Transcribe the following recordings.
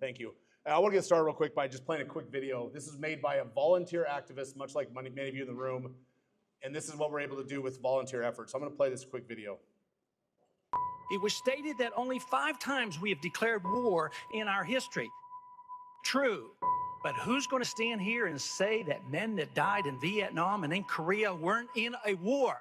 Thank you. I want to get started real quick by just playing a quick video. This is made by a volunteer activist, much like many of you in the room. And this is what we're able to do with volunteer efforts. So I'm going to play this quick video. It was stated that only 5 times we have declared war in our history. True. But who's going to stand here and say that men that died in Vietnam and in Korea weren't in a war?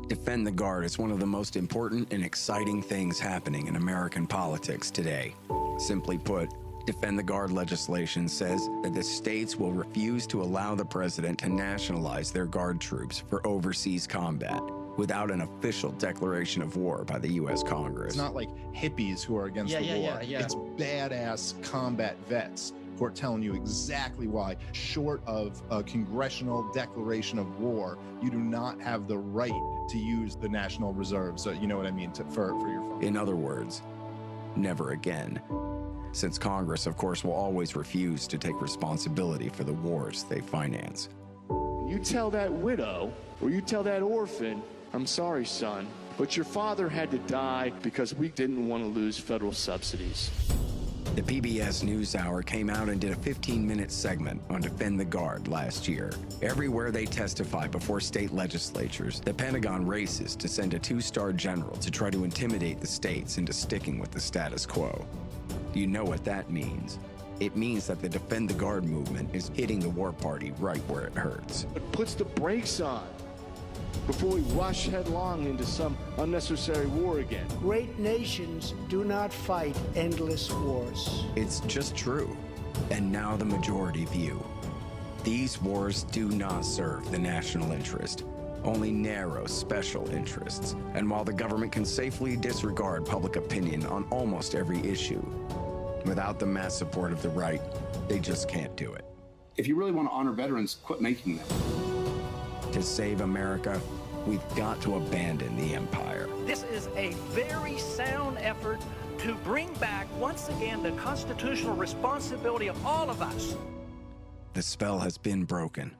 Defend the Guard is one of the most important and exciting things happening in American politics today. Simply put, Defend the Guard legislation says that the states will refuse to allow the president to nationalize their Guard troops for overseas combat without an official declaration of war by the U.S. Congress. It's not like hippies who are against the war. It's badass combat vets who are telling you exactly why, short of a congressional declaration of war, you do not have the right to use the National Reserve. So you know what I mean, for your phone. In other words, never again. Since Congress, of course, will always refuse to take responsibility for the wars they finance. You tell that widow, or you tell that orphan, I'm sorry, son, but your father had to die because we didn't want to lose federal subsidies. The PBS NewsHour came out and did a 15-minute segment on Defend the Guard last year. Everywhere they testify before state legislatures, the Pentagon races to send a 2-star general to try to intimidate the states into sticking with the status quo. Do you know what that means? It means that the Defend the Guard movement is hitting the war party right where it hurts. It puts the brakes on before we rush headlong into some unnecessary war again. Great nations do not fight endless wars. It's just true. And now the majority view. These wars do not serve the national interest, only narrow special interests. And while the government can safely disregard public opinion on almost every issue, without the mass support of the right, they just can't do it. If you really want to honor veterans, quit making them. To save America, we've got to abandon the empire. This is a very sound effort to bring back, once again, the constitutional responsibility of all of us. The spell has been broken.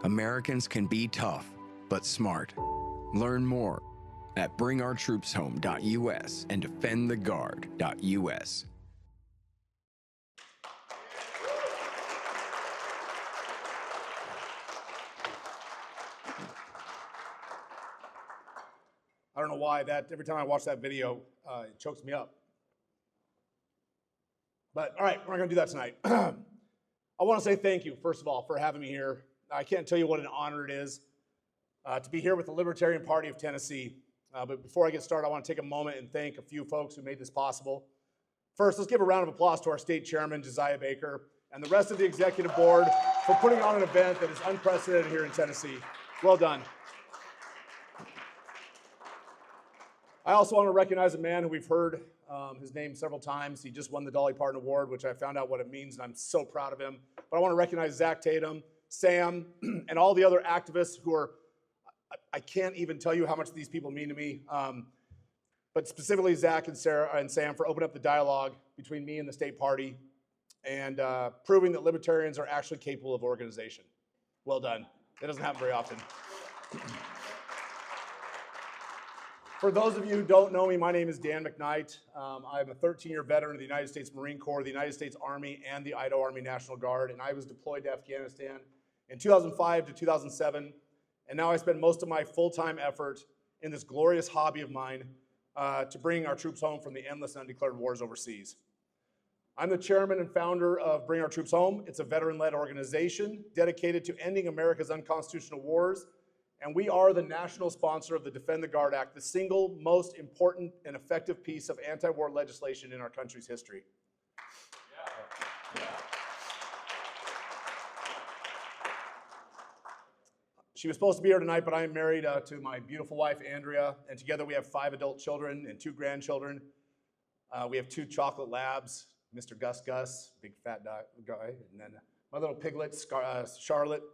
Americans can be tough, but smart. Learn more at bringourtroopshome.us and defendtheguard.us. I don't know why every time I watch that video, it chokes me up. But all right, we're not going to do that tonight. I want to say thank you, first of all, for having me here. I can't tell you what an honor it is to be here with the Libertarian Party of Tennessee. But before I get started, I want to take a moment and thank a few folks who made this possible. First, let's give a round of applause to our state chairman, Josiah Baker, and the rest of the executive board for putting on an event that is unprecedented here in Tennessee. Well done. I also want to recognize a man who we've heard his name several times. He just won the Dolly Parton Award, which I found out what it means, and I'm so proud of him. But I want to recognize Zach Tatum, Sam, and all the other activists who are, I can't even tell you how much these people mean to me, but specifically Zach and Sarah and Sam for opening up the dialogue between me and the state party and proving that libertarians are actually capable of organization. Well done. That doesn't happen very often. For those of you who don't know me, my name is Dan McKnight. I'm a 13-year veteran of the United States Marine Corps, the United States Army, and the Idaho Army National Guard, and I was deployed to Afghanistan in 2005 to 2007, and now I spend most of my full-time effort in this glorious hobby of mine to bring our troops home from the endless and undeclared wars overseas. I'm the chairman and founder of Bring Our Troops Home. It's a veteran-led organization dedicated to ending America's unconstitutional wars, and we are the national sponsor of the Defend the Guard Act, the single most important and effective piece of anti-war legislation in our country's history. She was supposed to be here tonight, but I am married to my beautiful wife, Andrea, and together we have 5 adult children and 2 grandchildren. We have 2 chocolate labs, Mr. Gus, big fat guy, and then my little piglet, Charlotte.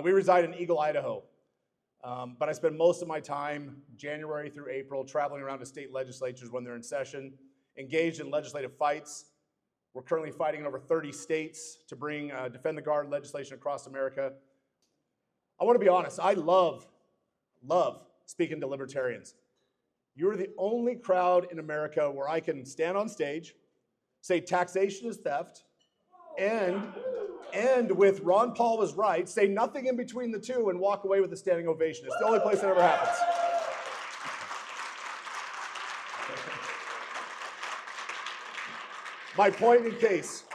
We reside in Eagle, Idaho. But I spend most of my time, January through April, traveling around to state legislatures when they're in session, engaged in legislative fights. We're currently fighting in over 30 states to bring Defend the Guard legislation across America. I want to be honest, I love speaking to libertarians. You're the only crowd in America where I can stand on stage, say taxation is theft, and with Ron Paul was right, say nothing in between the two and walk away with a standing ovation. It's the only place that ever happens. My point in case,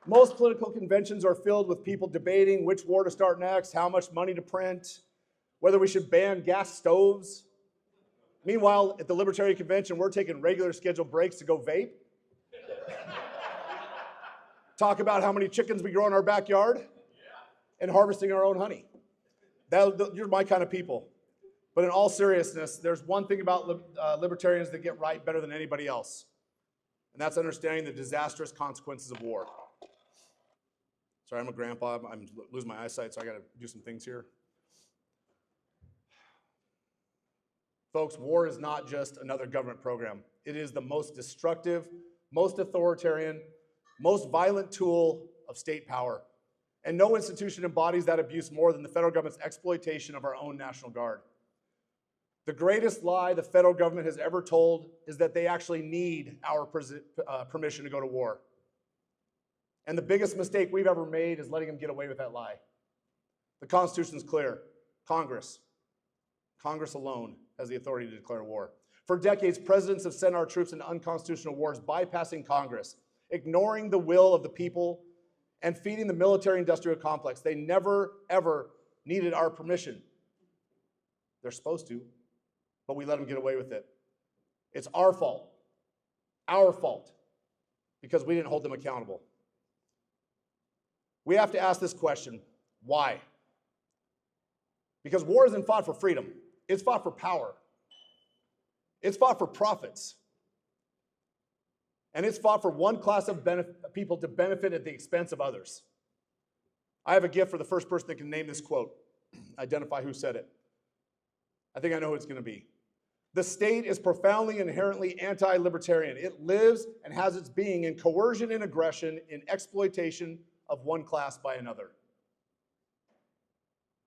most political conventions are filled with people debating which war to start next, how much money to print, whether we should ban gas stoves. Meanwhile, at the Libertarian Convention, we're taking regular scheduled breaks to go vape. Talk about how many chickens we grow in our backyard and harvesting our own honey. You're my kind of people. But in all seriousness, there's one thing about libertarians that get right better than anybody else, and that's understanding the disastrous consequences of war. Sorry, I'm a grandpa. I'm losing my eyesight, so I got to do some things here. Folks, war is not just another government program. It is the most destructive, most authoritarian, most violent tool of state power. And no institution embodies that abuse more than the federal government's exploitation of our own National Guard. The greatest lie the federal government has ever told is that they actually need our permission to go to war. And the biggest mistake we've ever made is letting them get away with that lie. The Constitution is clear. Congress alone has the authority to declare war. For decades, presidents have sent our troops into unconstitutional wars, bypassing Congress, ignoring the will of the people, and feeding the military-industrial complex. They never, ever needed our permission. They're supposed to, but we let them get away with it. It's our fault, because we didn't hold them accountable. We have to ask this question, why? Because war isn't fought for freedom. It's fought for power. It's fought for profits. And it's fought for one class of people to benefit at the expense of others. I have a gift for the first person that can name this quote, identify who said it. I think I know who it's going to be. The state is profoundly inherently anti-libertarian. It lives and has its being in coercion and aggression, in exploitation of one class by another.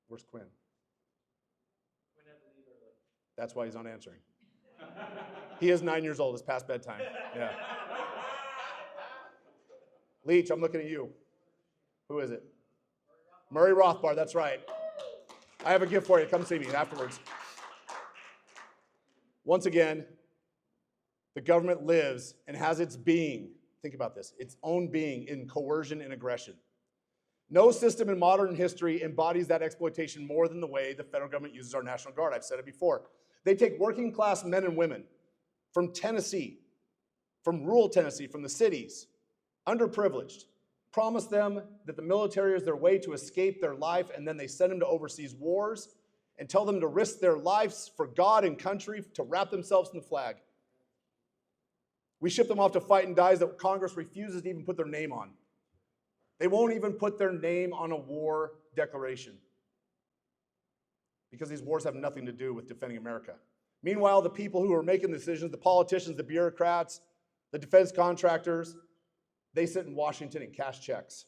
Where's Quinn? Quinn had to leave early. That's why he's not answering. He is 9 years old. It's past bedtime. Yeah. Leach, I'm looking at you. Who is it? Murray Rothbard, that's right. I have a gift for you. Come see me afterwards. Once again, the government lives and has its being, think about this, its own being in coercion and aggression. No system in modern history embodies that exploitation more than the way the federal government uses our National Guard. I've said it before. They take working class men and women from Tennessee, from rural Tennessee, from the cities, underprivileged, promise them that the military is their way to escape their life, and then they send them to overseas wars and tell them to risk their lives for God and country to wrap themselves in the flag. We ship them off to fight and die that Congress refuses to even put their name on. They won't even put their name on a war declaration because these wars have nothing to do with defending America. Meanwhile, the people who are making the decisions, the politicians, the bureaucrats, the defense contractors, they sit in Washington and cash checks.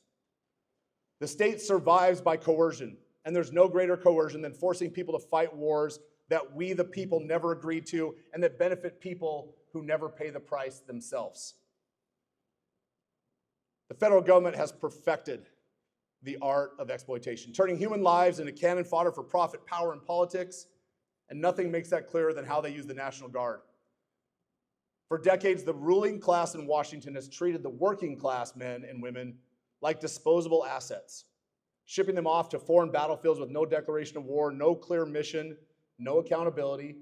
The state survives by coercion, and there's no greater coercion than forcing people to fight wars that we, the people, never agreed to and that benefit people who never pay the price themselves. The federal government has perfected the art of exploitation, turning human lives into cannon fodder for profit, power, and politics, and nothing makes that clearer than how they use the National Guard. For decades, the ruling class in Washington has treated the working class men and women like disposable assets, shipping them off to foreign battlefields with no declaration of war, no clear mission, no accountability.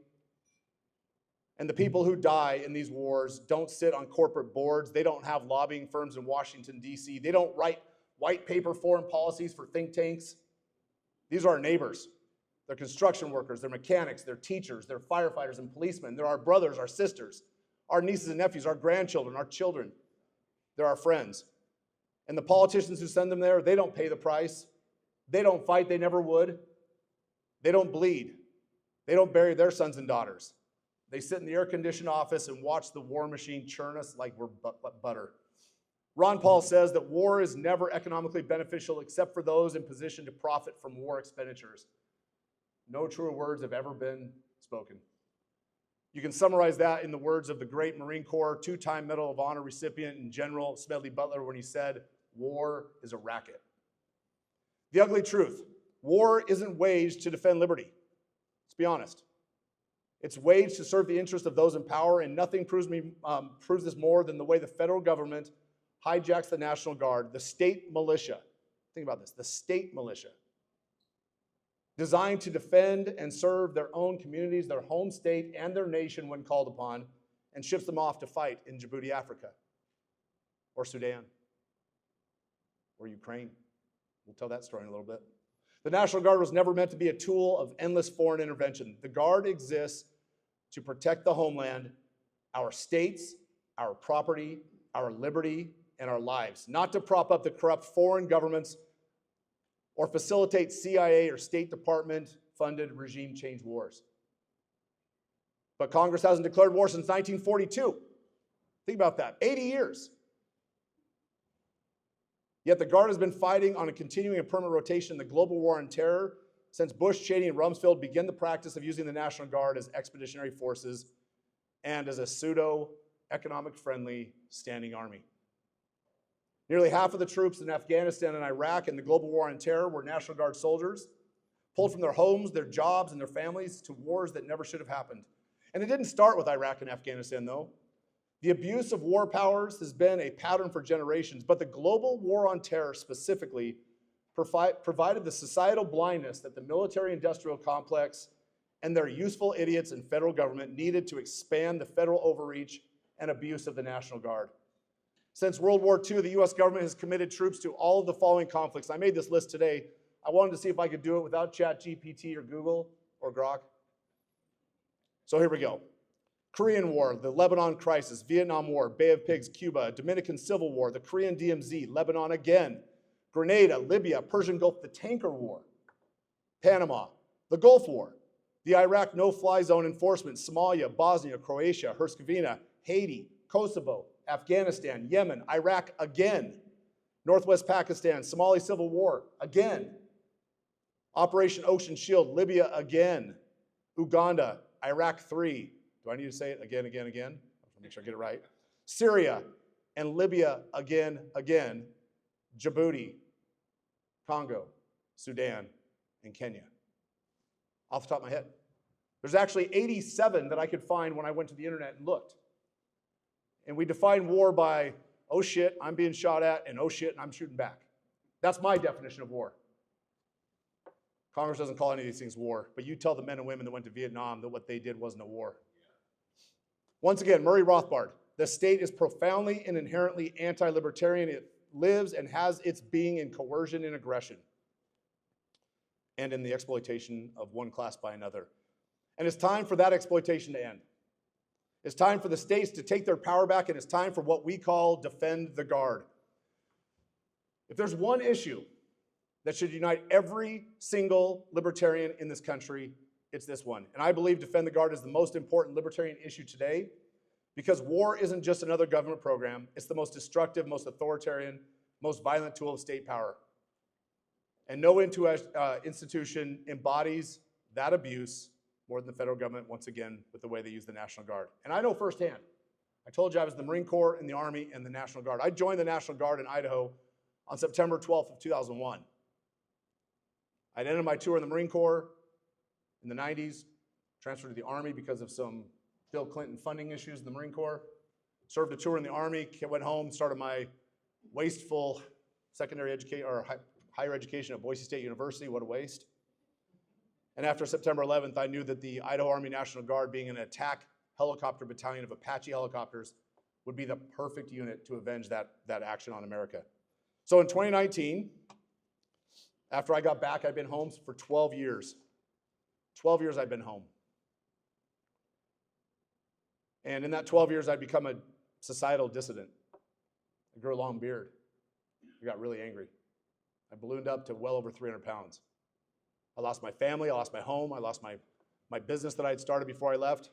And the people who die in these wars don't sit on corporate boards. They don't have lobbying firms in Washington, D.C. They don't write white paper foreign policies for think tanks. These are our neighbors. They're construction workers, they're mechanics, they're teachers, they're firefighters and policemen. They're our brothers, our sisters, our nieces and nephews, our grandchildren, our children. They're our friends. And the politicians who send them there, they don't pay the price. They don't fight, they never would. They don't bleed. They don't bury their sons and daughters. They sit in the air-conditioned office and watch the war machine churn us like we're butter. Ron Paul says that war is never economically beneficial except for those in position to profit from war expenditures. No truer words have ever been spoken. You can summarize that in the words of the great Marine Corps, two-time Medal of Honor recipient and General Smedley Butler when he said, "War is a racket." The ugly truth, war isn't waged to defend liberty. Let's be honest. It's waged to serve the interest of those in power, and nothing proves this more than the way the federal government hijacks the National Guard, the state militia. Think about this, the state militia, designed to defend and serve their own communities, their home state, and their nation when called upon, and ships them off to fight in Djibouti, Africa, or Sudan, or Ukraine. We'll tell that story in a little bit. The National Guard was never meant to be a tool of endless foreign intervention. The Guard exists to protect the homeland, our states, our property, our liberty, and our lives, not to prop up the corrupt foreign governments or facilitate CIA or State Department-funded regime change wars. But Congress hasn't declared war since 1942. Think about that, 80 years. Yet the Guard has been fighting on a continuing and permanent rotation in the global war on terror since Bush, Cheney, and Rumsfeld began the practice of using the National Guard as expeditionary forces and as a pseudo-economic friendly standing army. Nearly half of the troops in Afghanistan and Iraq in the global war on terror were National Guard soldiers, pulled from their homes, their jobs, and their families to wars that never should have happened. And it didn't start with Iraq and Afghanistan, though. The abuse of war powers has been a pattern for generations, but the global war on terror specifically provided the societal blindness that the military-industrial complex and their useful idiots in federal government needed to expand the federal overreach and abuse of the National Guard. Since World War II, the US government has committed troops to all of the following conflicts. I made this list today. I wanted to see if I could do it without ChatGPT or Google or Grok. So here we go. Korean War, the Lebanon crisis, Vietnam War, Bay of Pigs, Cuba, Dominican Civil War, the Korean DMZ, Lebanon again, Grenada, Libya, Persian Gulf, the Tanker War, Panama, the Gulf War, the Iraq no-fly zone enforcement, Somalia, Bosnia, Croatia, Herzegovina, Haiti, Kosovo, Afghanistan, Yemen, Iraq again, Northwest Pakistan, Somali Civil War again, Operation Ocean Shield, Libya again, Uganda, Iraq 3. Do I need to say it again, again, again? I'll make sure I get it right. Syria and Libya again, again, Djibouti, Congo, Sudan, and Kenya. Off the top of my head. There's actually 87 that I could find when I went to the internet and looked. And we define war by, oh shit, I'm being shot at, and oh shit, and I'm shooting back. That's my definition of war. Congress doesn't call any of these things war, but you tell the men and women that went to Vietnam that what they did wasn't a war. Once again, Murray Rothbard, the state is profoundly and inherently anti-libertarian. It lives and has its being in coercion and aggression, and in the exploitation of one class by another. And it's time for that exploitation to end. It's time for the states to take their power back, and it's time for what we call defend the Guard. If there's one issue that should unite every single libertarian in this country, it's this one. And I believe defend the Guard is the most important libertarian issue today, because war isn't just another government program. It's the most destructive, most authoritarian, most violent tool of state power. And no institution embodies that abuse more than the federal government, once again, with the way they use the National Guard. And I know firsthand. I told you I was in the Marine Corps, in the Army, and the National Guard. I joined the National Guard in Idaho on September 12th of 2001. I'd ended my tour in the Marine Corps in the 90s, transferred to the Army because of some Bill Clinton funding issues in the Marine Corps, served a tour in the Army, went home, started my wasteful secondary education or higher education at Boise State University. What a waste. And after September 11th, I knew that the Idaho Army National Guard, being an attack helicopter battalion of Apache helicopters, would be the perfect unit to avenge that action on America. So in 2019, after I got back, I'd been home for 12 years. 12 years I'd been home. And in that 12 years, I'd become a societal dissident. I grew a long beard. I got really angry. I ballooned up to well over 300 pounds. I lost my family, I lost my home, I lost my business that I had started before I left.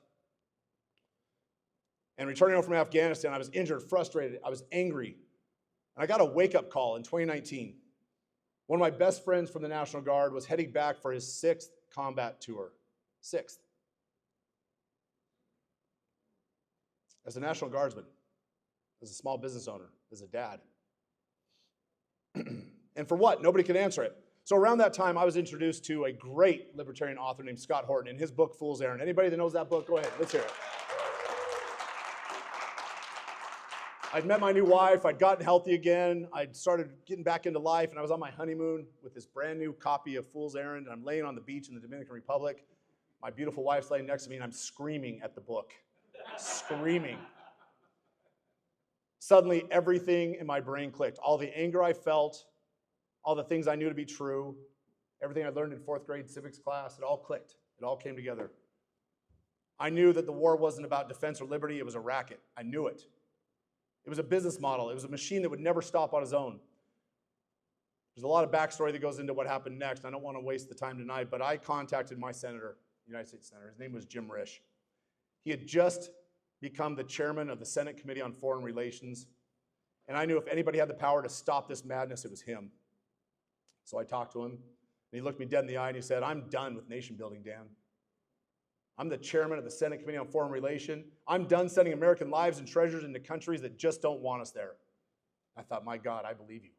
And returning home from Afghanistan, I was injured, frustrated, I was angry. And I got a wake-up call in 2019. One of my best friends from the National Guard was heading back for his 6th combat tour. 6th. as a National Guardsman, as a small business owner, as a dad. And for what? Nobody could answer it. So around that time, I was introduced to a great libertarian author named Scott Horton in his book, Fool's Errand. Anybody that knows that book, go ahead, let's hear it. I'd met my new wife, I'd gotten healthy again, I'd started getting back into life, and I was on my honeymoon with this brand new copy of Fool's Errand, and I'm laying on the beach in the Dominican Republic. My beautiful wife's laying next to me, and I'm screaming at the book. Screaming. Suddenly, everything in my brain clicked. All the anger I felt, all the things I knew to be true, everything I learned in 4th grade civics class, it all clicked. It all came together. I knew that the war wasn't about defense or liberty, it was a racket. I knew it. It was a business model. It was a machine that would never stop on its own. There's a lot of backstory that goes into what happened next. I don't want to waste the time tonight, but I contacted my senator, United States Senator. His name was Jim Risch. He had just become the chairman of the Senate Committee on Foreign Relations, and I knew if anybody had the power to stop this madness, it was him. So I talked to him, and he looked me dead in the eye, and he said, "I'm done with nation building, Dan. I'm the chairman of the Senate Committee on Foreign Relations. I'm done sending American lives and treasures into countries that just don't want us there." I thought, my God, I believe you.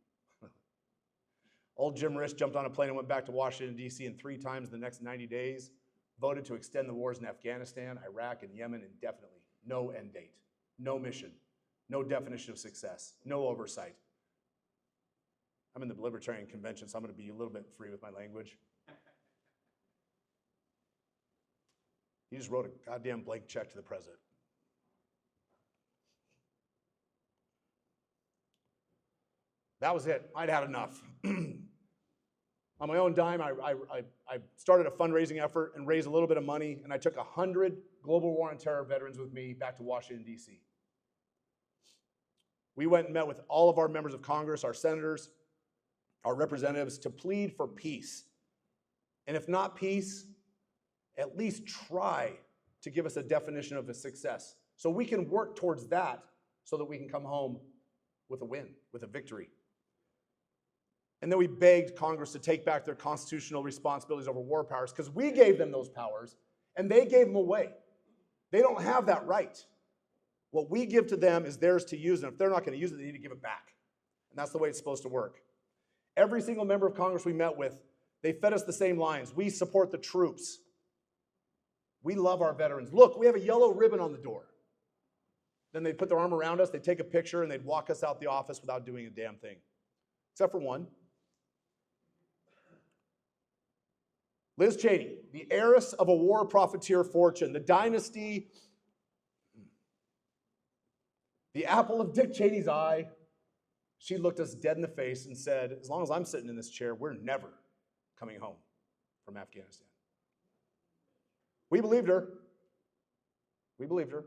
Old Jim Risch jumped on a plane and went back to Washington, D.C., and 3 times in the next 90 days voted to extend the wars in Afghanistan, Iraq, and Yemen indefinitely. No end date, no mission, no definition of success, no oversight. I'm in the Libertarian convention, so I'm going to be a little bit free with my language. He just wrote a goddamn blank check to the president. That was it. I'd had enough. On my own dime, I started a fundraising effort and raised a little bit of money, and I took 100 global war on terror veterans with me back to Washington, D.C. We went and met with all of our members of Congress, our senators, our representatives, to plead for peace. And if not peace, at least try to give us a definition of a success so we can work towards that so that we can come home with a win, with a victory. And then we begged Congress to take back their constitutional responsibilities over war powers because we gave them those powers and they gave them away. They don't have that right. What we give to them is theirs to use, and if they're not going to use it, they need to give it back. And that's the way it's supposed to work. Every single member of Congress we met with, they fed us the same lines. We support the troops. We love our veterans. Look, we have a yellow ribbon on the door. Then they'd put their arm around us, they'd take a picture, and they'd walk us out the office without doing a damn thing. Except for one. Liz Cheney, the heiress of a war profiteer fortune, the dynasty, the apple of Dick Cheney's eye. She looked us dead in the face and said, as long as I'm sitting in this chair, we're never coming home from Afghanistan. We believed her. We believed her.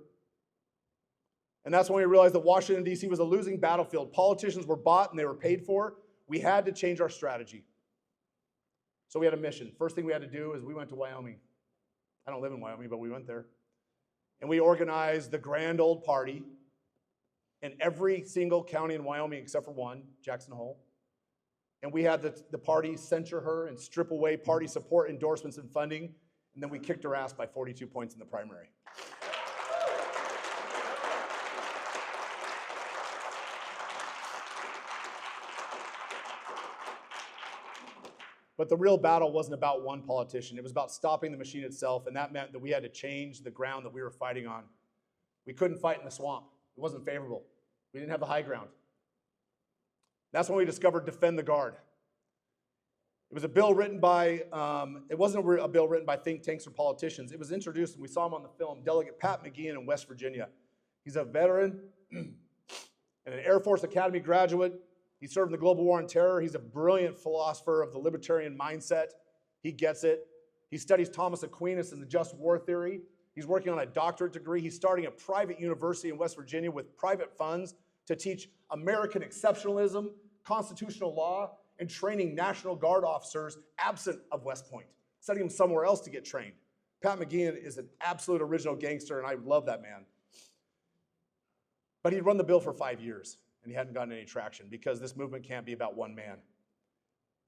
And that's when we realized that Washington, D.C. was a losing battlefield. Politicians were bought and they were paid for. We had to change our strategy. So we had a mission. First thing we had to do is we went to Wyoming. I don't live in Wyoming, but we went there. And we organized the Grand Old Party in every single county in Wyoming except for one, Jackson Hole. And we had the party censure her and strip away party support, endorsements, and funding. And then we kicked her ass by 42 points in the primary. But the real battle wasn't about one politician. It was about stopping the machine itself, and that meant that we had to change the ground that we were fighting on. We couldn't fight in the swamp. It wasn't favorable. We didn't have the high ground. That's when we discovered Defend the Guard. It was a bill written by, it wasn't a bill written by think tanks or politicians. It was introduced, and we saw him on the film, Delegate Pat McGeehan in West Virginia. He's a veteran and an Air Force Academy graduate. He served in the global war on terror. He's a brilliant philosopher of the libertarian mindset. He gets it. He studies Thomas Aquinas and the just war theory. He's working on a doctorate degree. He's starting a private university in West Virginia with private funds to teach American exceptionalism, constitutional law, and training National Guard officers absent of West Point, sending them somewhere else to get trained. Pat McGeehan is an absolute original gangster, and I love that man. But he'd run the bill for 5 years. And he hadn't gotten any traction because this movement can't be about one man.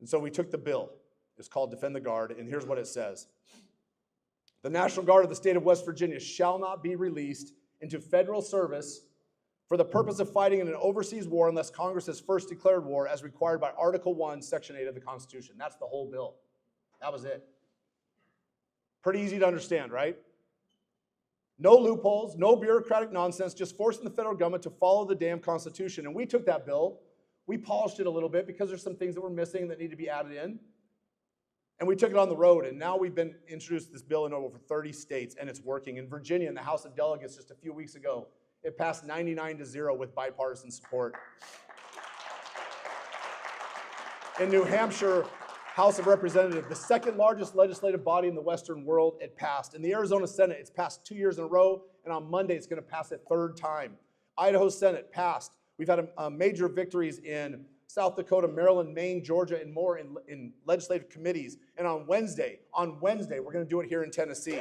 And so we took the bill. It's called Defend the Guard, and here's what it says. The National Guard of the state of West Virginia shall not be released into federal service for the purpose of fighting in an overseas war unless Congress has first declared war as required by Article 1, Section 8 of the Constitution. That's the whole bill. That was it. Pretty easy to understand, right? No loopholes, no bureaucratic nonsense, just forcing the federal government to follow the damn Constitution. And we took that bill, we polished it a little bit because there's some things that were missing that need to be added in. And we took it on the road, and now we've been introduced this bill in over 30 states, and it's working. In Virginia, in the House of Delegates just a few weeks ago, it passed 99-0 with bipartisan support. In New Hampshire, House of Representatives, the second largest legislative body in the Western world, it passed. In the Arizona Senate, it's passed 2 years in a row, and on Monday, it's going to pass a third time. Idaho Senate passed. We've had major victories in South Dakota, Maryland, Maine, Georgia, and more in legislative committees. And on Wednesday, we're going to do it here in Tennessee.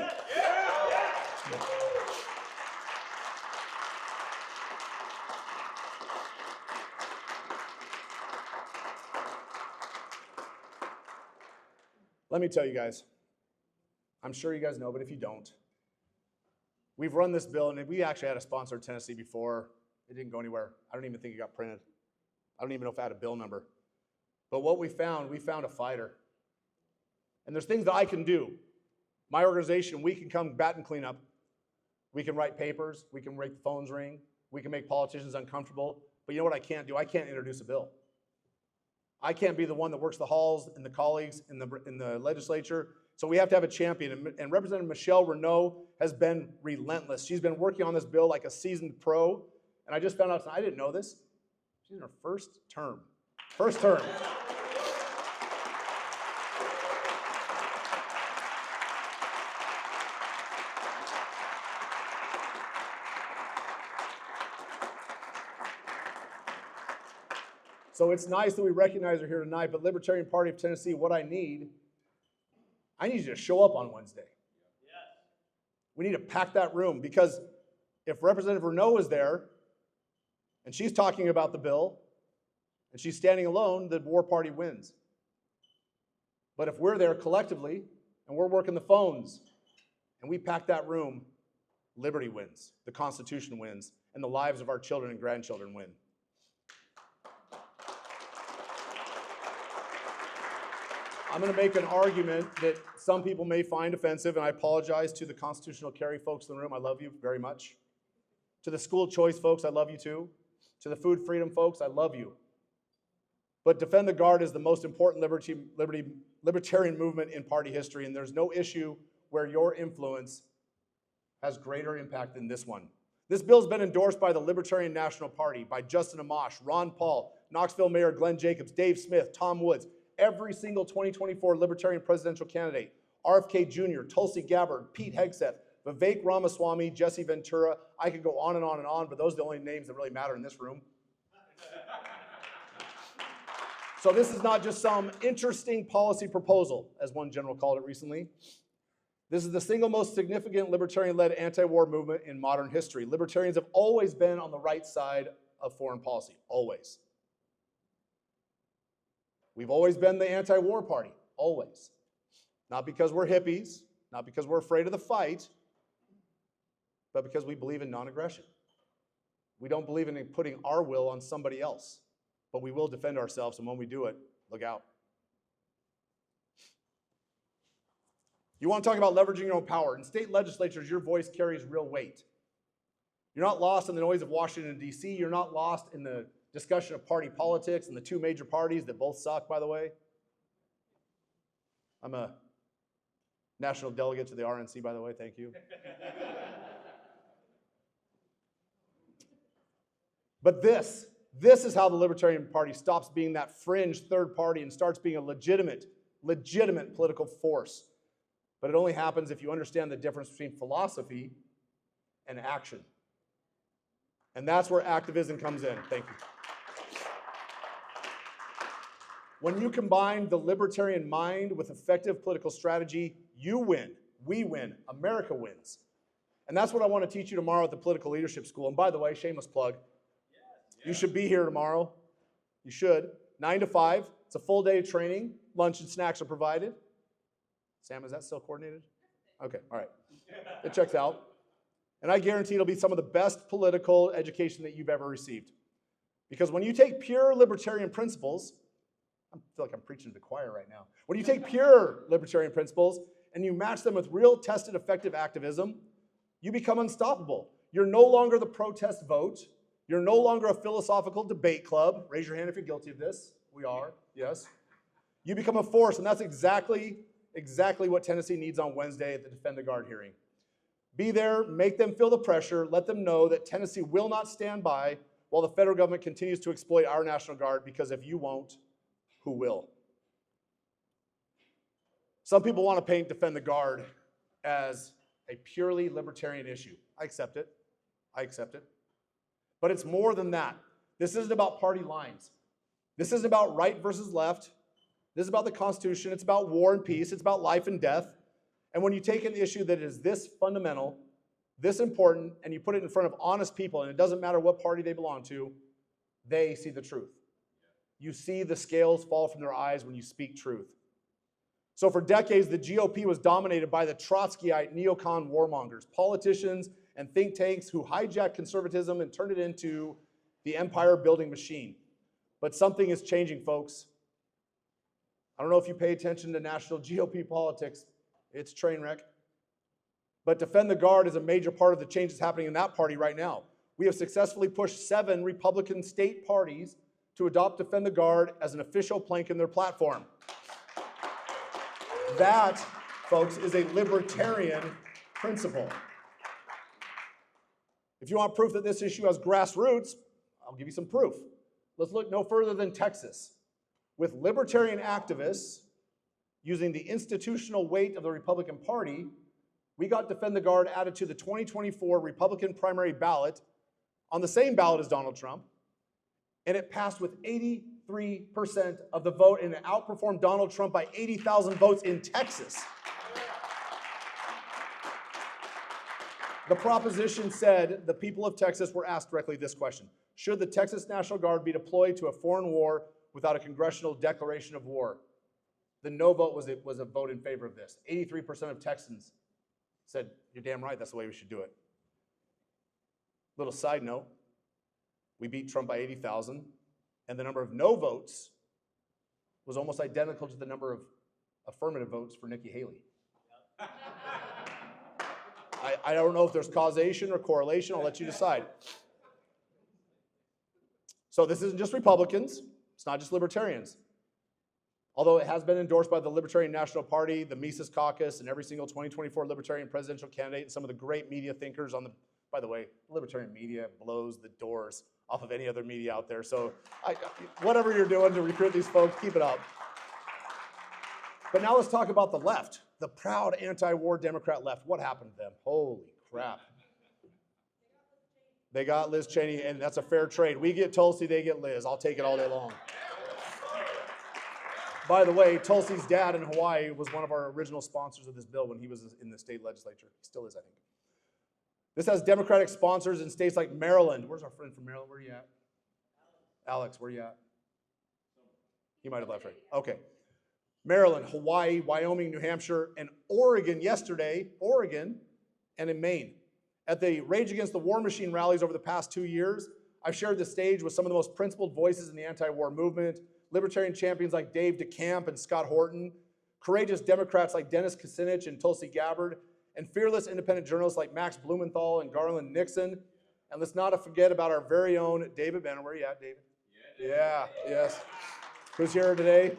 Let me tell you guys, I'm sure you guys know, but if you don't, we've run this bill, and we actually had a sponsor in Tennessee before. It didn't go anywhere. I don't even think it got printed. I don't even know if I had a bill number. But what we found a fighter. And there's things that I can do. My organization, we can come bat and clean up. We can write papers. We can make the phones ring. We can make politicians uncomfortable. But you know what I can't do? I can't introduce a bill. I can't be the one that works the halls and the colleagues in the legislature. So we have to have a champion. And Representative Michelle Renaud has been relentless. She's been working on this bill like a seasoned pro. And I just found out tonight, I didn't know this. She's in her first term. First term. So it's nice that we recognize her here tonight, but Libertarian Party of Tennessee, what I need you to show up on Wednesday. Yes. We need to pack that room, because if Representative Renaud is there and she's talking about the bill and she's standing alone, the war party wins. But if we're there collectively and we're working the phones and we pack that room, liberty wins, the Constitution wins, and the lives of our children and grandchildren win. I'm going to make an argument that some people may find offensive, and I apologize to the constitutional carry folks in the room. I love you very much. To the school choice folks, I love you too. To the food freedom folks, I love you. But Defend the Guard is the most important libertarian movement in party history, and there's no issue where your influence has greater impact than this one. This bill's been endorsed by the Libertarian National Party, by Justin Amash, Ron Paul, Knoxville Mayor Glenn Jacobs, Dave Smith, Tom Woods, every single 2024 Libertarian presidential candidate, RFK Jr., Tulsi Gabbard, Pete Hegseth, Vivek Ramaswamy, Jesse Ventura. I could go on and on and on, but those are the only names that really matter in this room. So this is not just some interesting policy proposal, as one general called it recently. This is the single most significant libertarian-led anti-war movement in modern history. Libertarians have always been on the right side of foreign policy, always. We've always been the anti-war party, always. Not because we're hippies, not because we're afraid of the fight, but because we believe in non-aggression. We don't believe in putting our will on somebody else, but we will defend ourselves, and when we do it, look out. You want to talk about leveraging your own power. In state legislatures, your voice carries real weight. You're not lost in the noise of Washington, D.C. You're not lost in the discussion of party politics and the two major parties that both suck, by the way. I'm a national delegate to the RNC, by the way. Thank you. But this is how the Libertarian Party stops being that fringe third party and starts being a legitimate political force. But it only happens if you understand the difference between philosophy and action. And that's where activism comes in. Thank you. When you combine the libertarian mind with effective political strategy, you win, we win, America wins. And that's what I want to teach you tomorrow at the Political Leadership School. And by the way, shameless plug, you should be here tomorrow. You should. 9 to 5. It's a full day of training. Lunch and snacks are provided. Sam, is that still coordinated? Okay, all right. It checks out. And I guarantee it'll be some of the best political education that you've ever received. Because when you take pure libertarian principles, I feel like I'm preaching to the choir right now. When you take pure libertarian principles and you match them with real tested effective activism, you become unstoppable. You're no longer the protest vote. You're no longer a philosophical debate club. Raise your hand if you're guilty of this. We are, yes. You become a force, and that's exactly what Tennessee needs on Wednesday at the Defend the Guard hearing. Be there, make them feel the pressure, let them know that Tennessee will not stand by while the federal government continues to exploit our National Guard, because if you won't, who will? Some people want to paint Defend the Guard as a purely libertarian issue. I accept it. But it's more than that. This isn't about party lines. This isn't about right versus left. This is about the Constitution. It's about war and peace. It's about life and death. And when you take an issue that is this fundamental, this important, and you put it in front of honest people, and it doesn't matter what party they belong to, they see the truth. You see the scales fall from their eyes when you speak truth. So for decades, the GOP was dominated by the Trotskyite neocon warmongers, politicians and think tanks who hijacked conservatism and turned it into the empire-building machine. But something is changing, folks. I don't know if you pay attention to national GOP politics. It's train wreck. But Defend the Guard is a major part of the changes happening in that party right now. We have successfully pushed 7 Republican state parties to adopt Defend the Guard as an official plank in their platform. That, folks, is a libertarian principle. If you want proof that this issue has grassroots, I'll give you some proof. Let's look no further than Texas. With libertarian activists using the institutional weight of the Republican Party, we got Defend the Guard added to the 2024 Republican primary ballot on the same ballot as Donald Trump, and it passed with 83% of the vote, and it outperformed Donald Trump by 80,000 votes in Texas. The proposition said the people of Texas were asked directly this question: should the Texas National Guard be deployed to a foreign war without a congressional declaration of war? The no vote was a vote in favor of this. 83% of Texans said, you're damn right, that's the way we should do it. Little side note, we beat Trump by 80,000, and the number of no votes was almost identical to the number of affirmative votes for Nikki Haley. I don't know if there's causation or correlation. I'll let you decide. So this isn't just Republicans. It's not just libertarians. Although it has been endorsed by the Libertarian National Party, the Mises Caucus, and every single 2024 Libertarian presidential candidate, and some of the great media thinkers on the, by the way, libertarian media blows the doors off of any other media out there. So whatever you're doing to recruit these folks, keep it up. But now let's talk about the left, the proud anti-war Democrat left. What happened to them? Holy crap. They got Liz Cheney, and that's a fair trade. We get Tulsi, they get Liz. I'll take it all day long. By the way, Tulsi's dad in Hawaii was one of our original sponsors of this bill when he was in the state legislature. He still is, I think. This has Democratic sponsors in states like Maryland. Where's our friend from Maryland? Where are you at? Alex, where are you at? He might have left, right? Okay. Maryland, Hawaii, Wyoming, New Hampshire, and Oregon yesterday, Oregon, and in Maine. At the Rage Against the War Machine rallies over the past 2 years, I've shared the stage with some of the most principled voices in the anti-war movement, libertarian champions like Dave DeCamp and Scott Horton, courageous Democrats like Dennis Kucinich and Tulsi Gabbard, and fearless independent journalists like Max Blumenthal and Garland Nixon. And let's not forget about our very own David Banner. Where are you at, David? Yeah, yes. Who's here today?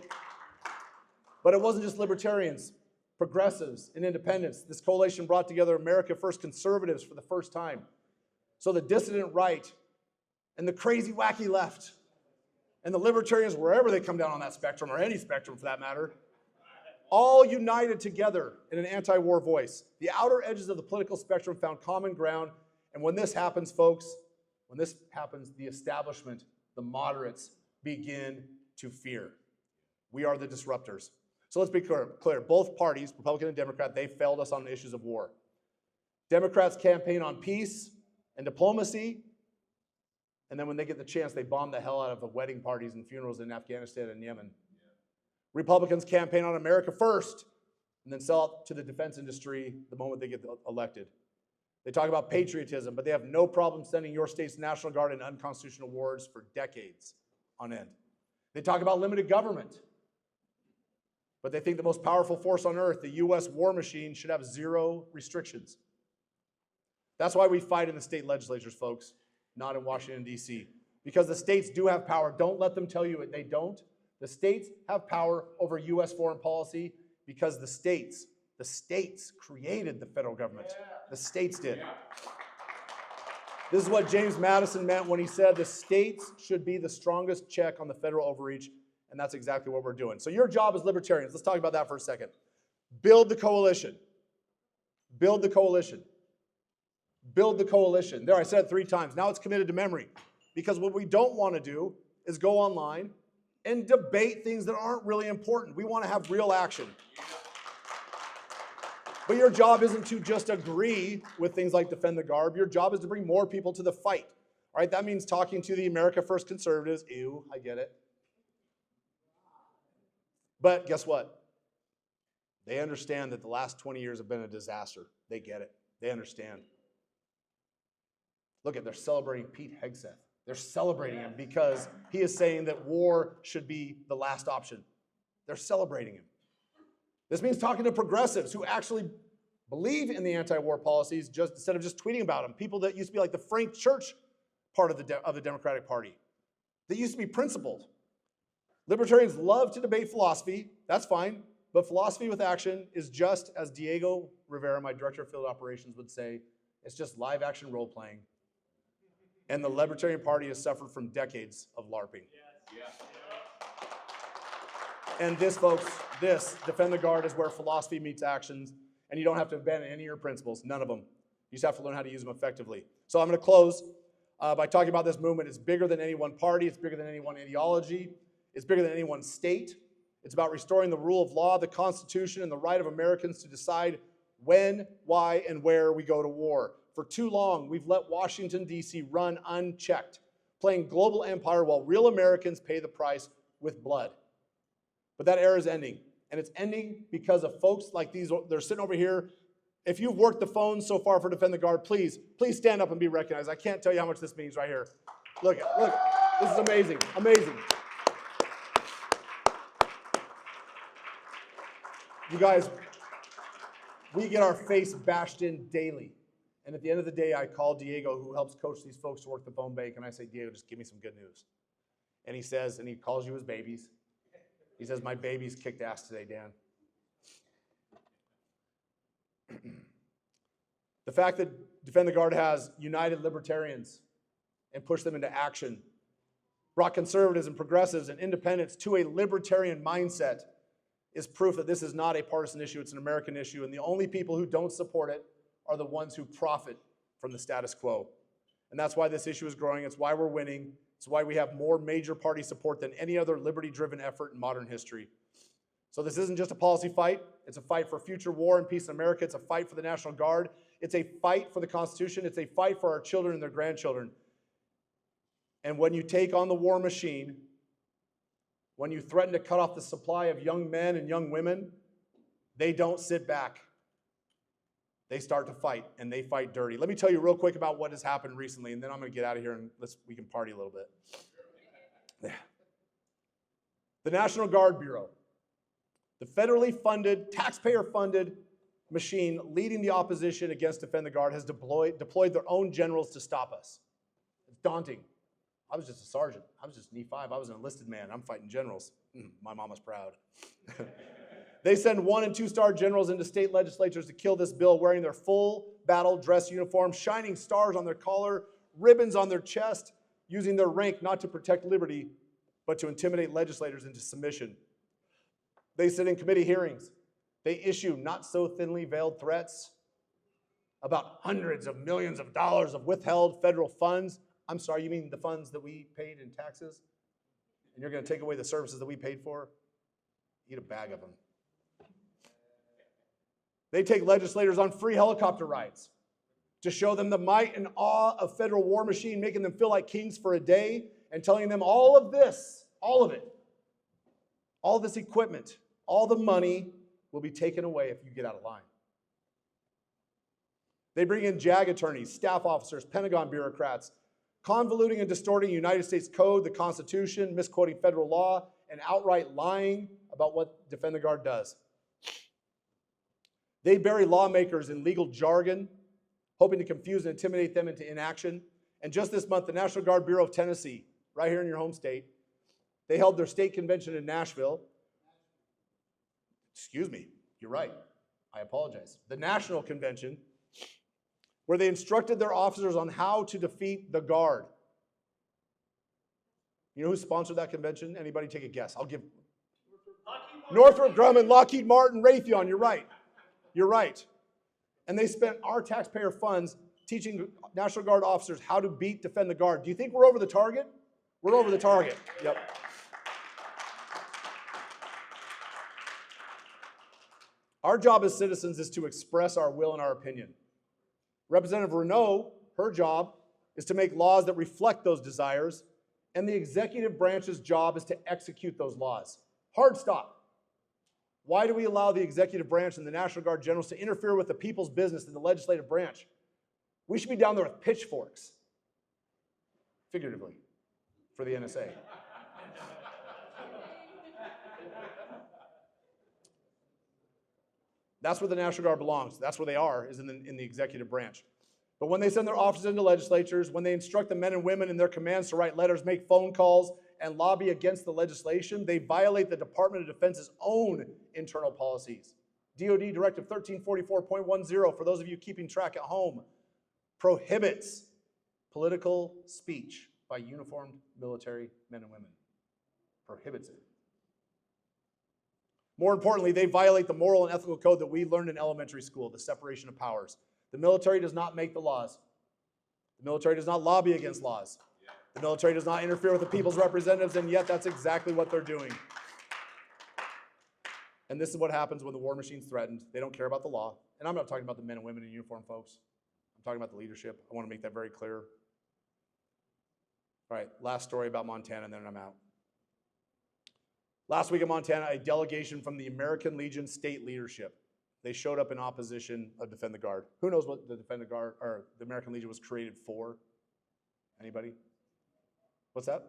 But it wasn't just libertarians, progressives, and independents. This coalition brought together America First conservatives for the first time. So the dissident right and the crazy, wacky left and the libertarians, wherever they come down on that spectrum, or any spectrum for that matter, all united together in an anti-war voice. The outer edges of the political spectrum found common ground, and when this happens, folks, when this happens, the establishment, the moderates, begin to fear. We are the disruptors. So let's be clear. Both parties, Republican and Democrat, they failed us on the issues of war. Democrats campaign on peace and diplomacy, and then when they get the chance, they bomb the hell out of the wedding parties and funerals in Afghanistan and Yemen. Republicans campaign on America first, and then sell out to the defense industry the moment they get elected. They talk about patriotism, but they have no problem sending your state's National Guard in unconstitutional wars for decades on end. They talk about limited government, but they think the most powerful force on earth, the U.S. war machine, should have zero restrictions. That's why we fight in the state legislatures, folks, not in Washington, D.C., because the states do have power. Don't let them tell you they don't. The states have power over U.S. foreign policy because the states created the federal government. The states did. This is what James Madison meant when he said the states should be the strongest check on the federal overreach, and that's exactly what we're doing. So your job as libertarians, let's talk about that for a second. Build the coalition. Build the coalition. Build the coalition. There, I said it 3 times. Now it's committed to memory. Because what we don't want to do is go online and debate things that aren't really important. We want to have real action. But your job isn't to just agree with things like defend the guard. Your job is to bring more people to the fight. All right, that means talking to the America First conservatives. Ew, I get it. But guess what? They understand that the last 20 years have been a disaster. They get it. They understand. Look, they're celebrating Pete Hegseth. They're celebrating him because he is saying that war should be the last option. They're celebrating him. This means talking to progressives who actually believe in the anti-war policies just instead of just tweeting about them. People that used to be like the Frank Church part of the Democratic Party. They used to be principled. Libertarians love to debate philosophy. That's fine. But philosophy with action is just, as Diego Rivera, my director of field operations, would say, it's just live action role playing. And the Libertarian Party has suffered from decades of LARPing. And this, folks, defend the guard is where philosophy meets actions, and you don't have to abandon any of your principles, none of them. You just have to learn how to use them effectively. So I'm going to close by talking about this movement. It's bigger than any one party. It's bigger than any one ideology. It's bigger than any one state. It's about restoring the rule of law, the Constitution, and the right of Americans to decide when, why, and where we go to war. For too long, we've let Washington, D.C. run unchecked, playing global empire while real Americans pay the price with blood. But that era is ending, and it's ending because of folks like these. They're sitting over here. If you've worked the phones so far for Defend the Guard, please stand up and be recognized. I can't tell you how much this means right here. Look, this is amazing, amazing. You guys, we get our face bashed in daily. And at the end of the day, I call Diego, who helps coach these folks to work the phone bank, and I say, Diego, just give me some good news. And he says, and he calls you his babies. He says, my babies kicked ass today, Dan. The fact that Defend the Guard has united libertarians and pushed them into action, brought conservatives and progressives and independents to a libertarian mindset, is proof that this is not a partisan issue, it's an American issue, and the only people who don't support it are the ones who profit from the status quo. And that's why this issue is growing. It's why we're winning. It's why we have more major party support than any other liberty-driven effort in modern history. So this isn't just a policy fight. It's a fight for future war and peace in America. It's a fight for the National Guard. It's a fight for the Constitution. It's a fight for our children and their grandchildren. And when you take on the war machine, when you threaten to cut off the supply of young men and young women, they don't sit back. They start to fight, and they fight dirty. Let me tell you real quick about what has happened recently, and then I'm going to get out of here and we can party a little bit. Yeah. The National Guard Bureau, the federally funded, taxpayer-funded machine leading the opposition against Defend the Guard, has deployed their own generals to stop us. It's daunting. I was just a sergeant. I was just an E5. I was an enlisted man. I'm fighting generals. My mama's proud. They send 1- and 2-star generals into state legislatures to kill this bill, wearing their full battle dress uniform, shining stars on their collar, ribbons on their chest, using their rank not to protect liberty, but to intimidate legislators into submission. They sit in committee hearings. They issue not so thinly veiled threats about hundreds of millions of dollars of withheld federal funds. I'm sorry, you mean the funds that we paid in taxes? And you're going to take away the services that we paid for? Eat a bag of them. They take legislators on free helicopter rides to show them the might and awe of federal war machine, making them feel like kings for a day and telling them all of this, all of it, all this equipment, all the money will be taken away if you get out of line. They bring in JAG attorneys, staff officers, Pentagon bureaucrats, convoluting and distorting United States Code, the Constitution, misquoting federal law, and outright lying about what Defend the Guard does. They bury lawmakers in legal jargon, hoping to confuse and intimidate them into inaction. And just this month, the National Guard Bureau of Tennessee, right here in your home state, they held their state convention in Nashville. Excuse me, you're right. I apologize. The National Convention, where they instructed their officers on how to defeat the Guard. You know who sponsored that convention? Anybody take a guess? I'll give Northrop Grumman, Lockheed Martin, Raytheon. You're right. You're right. And they spent our taxpayer funds teaching National Guard officers how to defend the Guard. Do you think we're over the target? We're over the target. Yep. Our job as citizens is to express our will and our opinion. Representative Renaud, her job is to make laws that reflect those desires, and the executive branch's job is to execute those laws. Hard stop. Why do we allow the executive branch and the National Guard generals to interfere with the people's business in the legislative branch? We should be down there with pitchforks, figuratively, for the NSA. That's where the National Guard belongs. That's where they are, is in the executive branch. But when they send their officers into legislatures, when they instruct the men and women in their commands to write letters, make phone calls, and lobby against the legislation, they violate the Department of Defense's own internal policies. DoD Directive 1344.10, for those of you keeping track at home, prohibits political speech by uniformed military men and women. Prohibits it. More importantly, they violate the moral and ethical code that we learned in elementary school, the separation of powers. The military does not make the laws. The military does not lobby against laws. The military does not interfere with the people's representatives, and yet that's exactly what they're doing. And this is what happens when the war machine's threatened. They don't care about the law. And I'm not talking about the men and women in uniform, folks. I'm talking about the leadership. I want to make that very clear. All right, last story about Montana, and then I'm out. Last week in Montana, a delegation from the American Legion state leadership, they showed up in opposition of Defend the Guard. Who knows what the Defend the Guard, or the American Legion was created for? Anybody? What's that?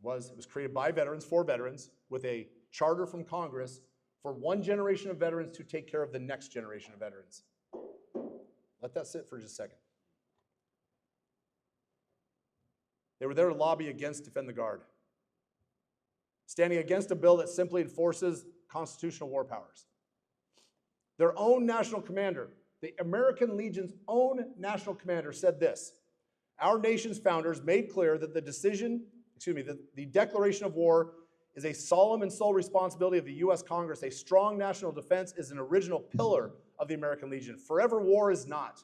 It was created by veterans, for veterans, with a charter from Congress for one generation of veterans to take care of the next generation of veterans. Let that sit for just a second. They were there to lobby against Defend the Guard, standing against a bill that simply enforces constitutional war powers. Their own national commander, the American Legion's own national commander, said this: "Our nation's founders made clear that the declaration of war is a solemn and sole responsibility of the U.S. Congress. A strong national defense is an original pillar of the American Legion. Forever war is not.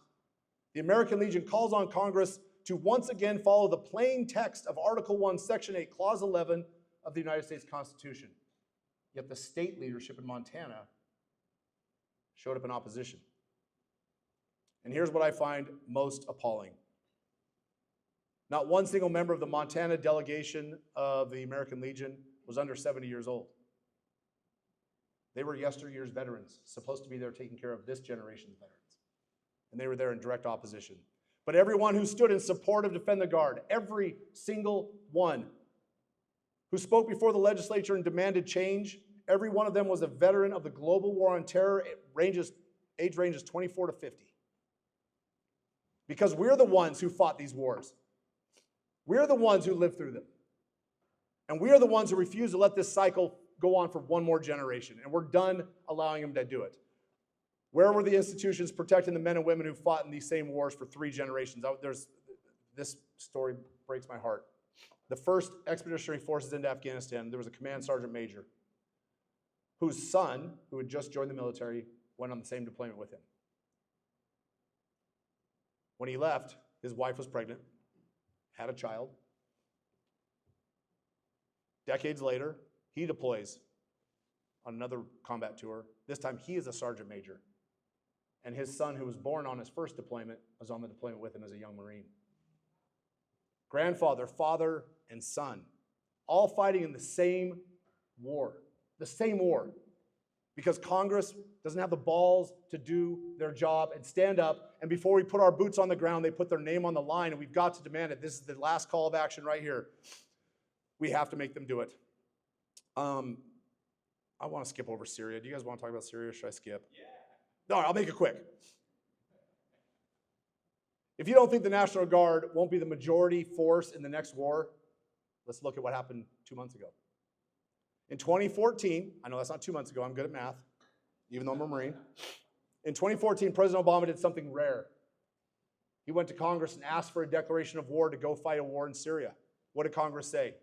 The American Legion calls on Congress to once again follow the plain text of Article 1, Section 8, Clause 11 of the United States Constitution." Yet the state leadership in Montana showed up in opposition. And here's what I find most appalling. Not one single member of the Montana delegation of the American Legion was under 70 years old. They were yesteryear's veterans, supposed to be there taking care of this generation's veterans. And they were there in direct opposition. But everyone who stood in support of Defend the Guard, every single one who spoke before the legislature and demanded change, every one of them was a veteran of the global war on terror. Age ranges 24 to 50. Because we're the ones who fought these wars. We're the ones who lived through them. And we are the ones who refuse to let this cycle go on for one more generation. And we're done allowing them to do it. Where were the institutions protecting the men and women who fought in these same wars for 3 generations? This story breaks my heart. The first expeditionary forces into Afghanistan, there was a command sergeant major whose son, who had just joined the military, went on the same deployment with him. When he left, his wife was pregnant, had a child. Decades later, he deploys on another combat tour. This time, he is a sergeant major. And his son, who was born on his first deployment, was on the deployment with him as a young Marine. Grandfather, father, and son, all fighting in the same war. The same war. because Congress doesn't have the balls to do their job and stand up. And before we put our boots on the ground, they put their name on the line, and we've got to demand it. This is the last call of action right here. We have to make them do it. I want to skip over Syria. Do you guys want to talk about Syria? Should I skip? Yeah. No, I'll make it quick. If you don't think the National Guard won't be the majority force in the next war, let's look at what happened 2 months ago. In 2014, I know that's not 2 months ago, I'm good at math, even though I'm a Marine. In 2014, President Obama did something rare. He went to Congress and asked for a declaration of war to go fight a war in Syria. What did Congress say?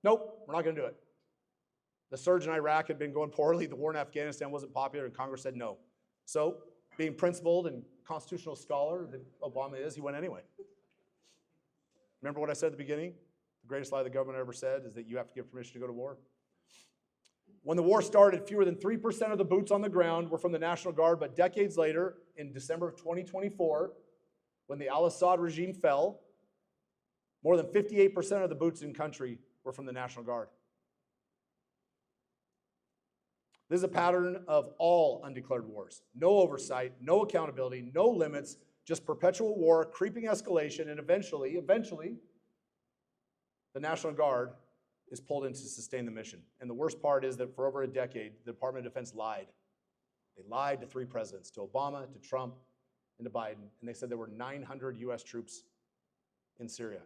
Nope, we're not going to do it. The surge in Iraq had been going poorly, the war in Afghanistan wasn't popular, and Congress said no. So, being principled and constitutional scholar that Obama is, he went anyway. Remember what I said at the beginning? The greatest lie the government ever said is that you have to give permission to go to war. When the war started, fewer than 3% of the boots on the ground were from the National Guard, but decades later, in December of 2024, when the al-Assad regime fell, more than 58% of the boots in country were from the National Guard. This is a pattern of all undeclared wars. No oversight, no accountability, no limits, just perpetual war, creeping escalation, and eventually, the National Guard is pulled in to sustain the mission. And the worst part is that for over a decade, the Department of Defense lied. They lied to 3 presidents, to Obama, to Trump, and to Biden, and they said there were 900 US troops in Syria.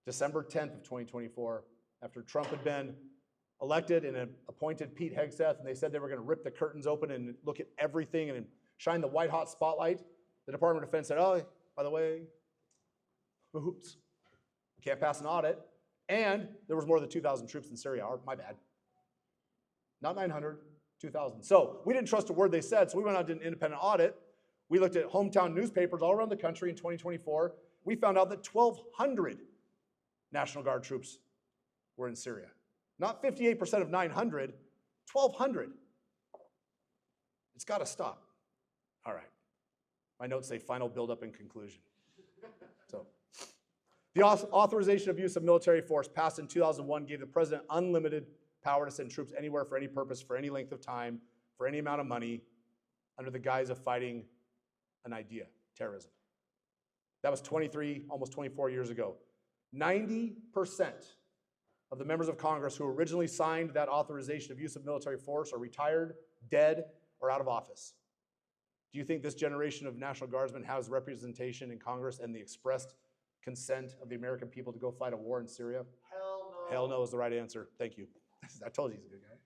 December 10th of 2024, after Trump had been elected and appointed Pete Hegseth, and they said they were going to rip the curtains open and look at everything and shine the white-hot spotlight, the Department of Defense said, oh, by the way, oops, can't pass an audit, and there was more than 2,000 troops in Syria. My bad. Not 900, 2,000. So we didn't trust a word they said, so we went out and did an independent audit. We looked at hometown newspapers all around the country in 2024. We found out that 1,200 National Guard troops were in Syria. Not 58% of 900, 1,200. It's got to stop. All right. My notes say final buildup and conclusion. So, the authorization of use of military force passed in 2001 gave the president unlimited power to send troops anywhere for any purpose, for any length of time, for any amount of money, under the guise of fighting an idea, terrorism. That was 23, almost 24 years ago. 90% of the members of Congress who originally signed that authorization of use of military force are retired, dead, or out of office. Do you think this generation of National Guardsmen has representation in Congress and the expressed consent of the American people to go fight a war in Syria? Hell no. Hell no is the right answer. Thank you. I told you he's a good guy.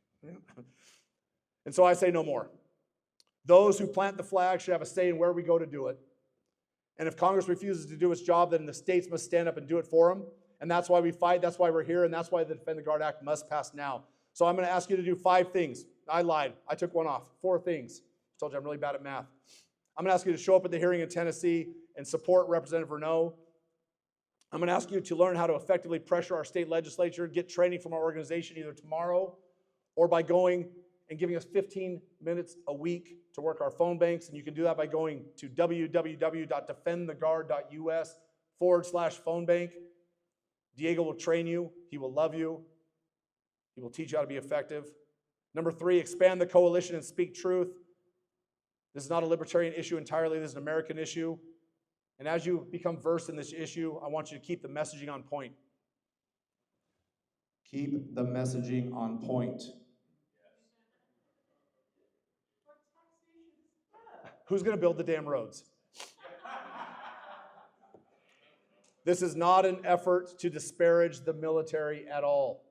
And so I say no more. Those who plant the flag should have a say in where we go to do it. And if Congress refuses to do its job, then the states must stand up and do it for them. And that's why we fight, that's why we're here, and that's why the Defend the Guard Act must pass now. So I'm going to ask you to do 5 things. I lied. I took one off. 4 things. I told you I'm really bad at math. I'm going to ask you to show up at the hearing in Tennessee and support Representative Renault. I'm going to ask you to learn how to effectively pressure our state legislature, get training from our organization either tomorrow or by going and giving us 15 minutes a week to work our phone banks. And you can do that by going to www.defendtheguard.us/phone bank. Diego will train you. He will love you. He will teach you how to be effective. Number 3, expand the coalition and speak truth. This is not a libertarian issue entirely. This is an American issue. And as you become versed in this issue, I want you to keep the messaging on point. Keep the messaging on point. Who's going to build the damn roads? This is not an effort to disparage the military at all.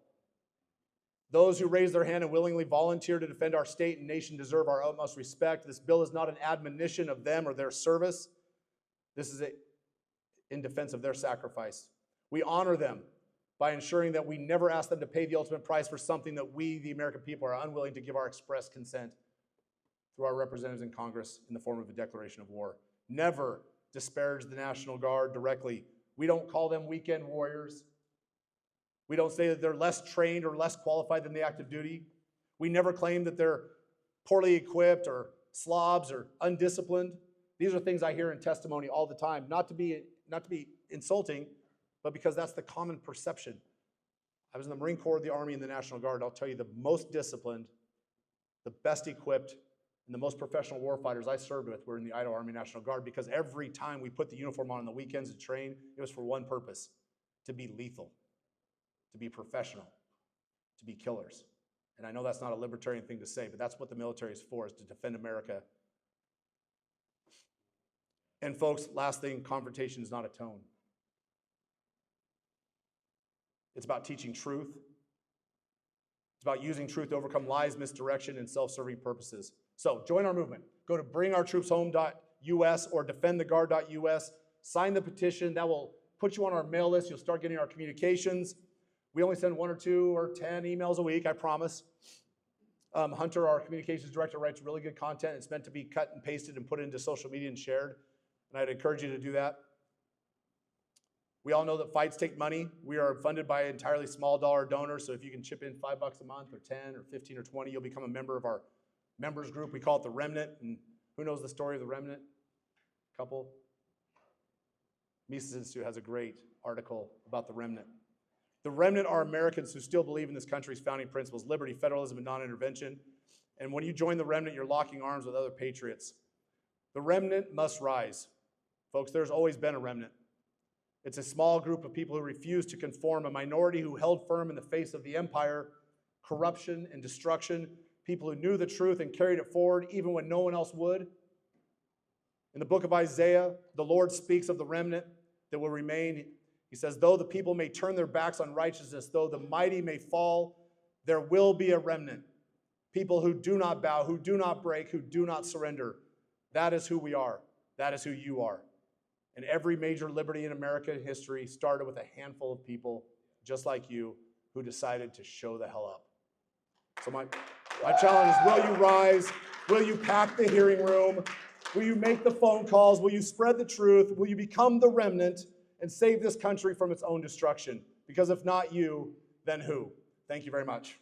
Those who raise their hand and willingly volunteer to defend our state and nation deserve our utmost respect. This bill is not an admonition of them or their service. This is in defense of their sacrifice. We honor them by ensuring that we never ask them to pay the ultimate price for something that we, the American people, are unwilling to give our express consent through our representatives in Congress in the form of a declaration of war. Never disparage the National Guard directly. We don't call them weekend warriors. We don't say that they're less trained or less qualified than the active duty. We never claim that they're poorly equipped or slobs or undisciplined. These are things I hear in testimony all the time, not to be insulting, but because that's the common perception. I was in the Marine Corps, the Army, and the National Guard. I'll tell you, the most disciplined The best equipped and the most professional warfighters I served with were in the Idaho Army National Guard, because every time we put the uniform on the weekends to train, it was for one purpose: to be lethal, to be professional, to be killers. And I know that's not a libertarian thing to say, but that's what the military is for, is to defend America. And folks, last thing, confrontation is not a tone. It's about teaching truth. It's about using truth to overcome lies, misdirection, and self-serving purposes. So join our movement. Go to bringourtroopshome.us or defendtheguard.us. Sign the petition. That will put you on our mail list. You'll start getting our communications. We only send 1 or 2 or 10 emails a week, I promise. Hunter, our communications director, writes really good content. It's meant to be cut and pasted and put into social media and shared. And I'd encourage you to do that. We all know that fights take money. We are funded by entirely small dollar donors, so if you can chip in $5 a month or 10 or 15 or 20, you'll become a member of our members group. We call it the Remnant, and who knows the story of the Remnant? A couple? Mises Institute has a great article about the Remnant. The Remnant are Americans who still believe in this country's founding principles: liberty, federalism, and non-intervention. And when you join the Remnant, you're locking arms with other patriots. The Remnant must rise. Folks, there's always been a remnant. It's a small group of people who refuse to conform, a minority who held firm in the face of the empire, corruption, and destruction, people who knew the truth and carried it forward even when no one else would. In the book of Isaiah, the Lord speaks of the remnant that will remain. He says, though the people may turn their backs on righteousness, though the mighty may fall, there will be a remnant. People who do not bow, who do not break, who do not surrender. That is who we are. That is who you are. And every major liberty in American history started with a handful of people just like you who decided to show the hell up. So my challenge is, will you rise? Will you pack the hearing room? Will you make the phone calls? Will you spread the truth? Will you become the remnant and save this country from its own destruction? Because if not you, then who? Thank you very much.